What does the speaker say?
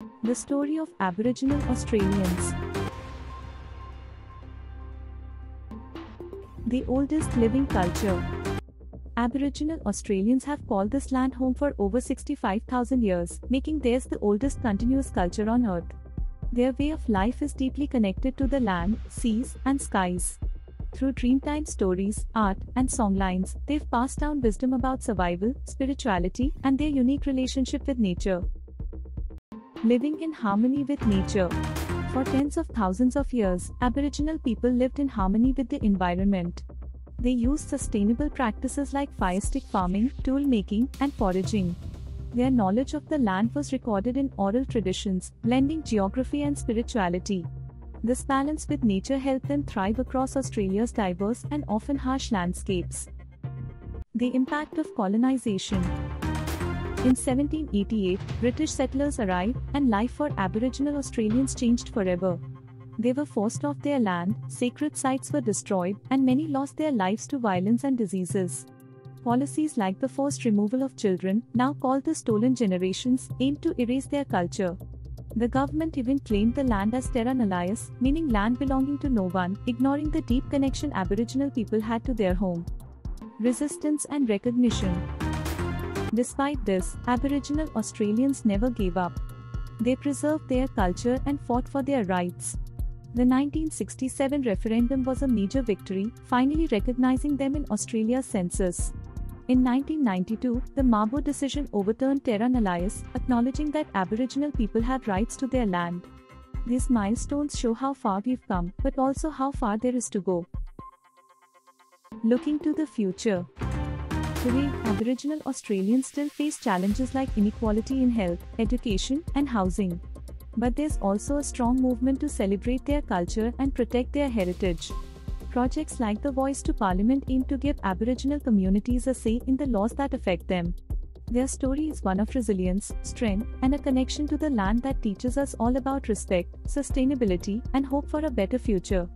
The story of Aboriginal Australians. The oldest living culture. Aboriginal Australians have called this land home for over 65,000 years, making theirs the oldest continuous culture on Earth. Their way of life is deeply connected to the land, seas, and skies. Through Dreamtime stories, art, and songlines, they've passed down wisdom about survival, spirituality, and their unique relationship with nature. Living in harmony with nature. For tens of thousands of years, Aboriginal people lived in harmony with the environment. They used sustainable practices like fire stick farming, tool making, and foraging. Their knowledge of the land was recorded in oral traditions, blending geography and spirituality. This balance with nature helped them thrive across Australia's diverse and often harsh landscapes. The impact of colonization. In 1788, British settlers arrived, and life for Aboriginal Australians changed forever. They were forced off their land, sacred sites were destroyed, and many lost their lives to violence and diseases. Policies like the forced removal of children, now called the Stolen Generations, aimed to erase their culture. The government even claimed the land as terra nullius, meaning land belonging to no one, ignoring the deep connection Aboriginal people had to their home. Resistance and recognition. Despite this, Aboriginal Australians never gave up. They preserved their culture and fought for their rights. The 1967 referendum was a major victory, finally recognizing them in Australia's census. In 1992, the Mabo decision overturned terra nullius, acknowledging that Aboriginal people had rights to their land. These milestones show how far we've come, but also how far there is to go. Looking to the future. Today, Aboriginal Australians still face challenges like inequality in health, education, and housing. But there's also a strong movement to celebrate their culture and protect their heritage. Projects like the Voice to Parliament aim to give Aboriginal communities a say in the laws that affect them. Their story is one of resilience, strength, and a connection to the land that teaches us all about respect, sustainability, and hope for a better future.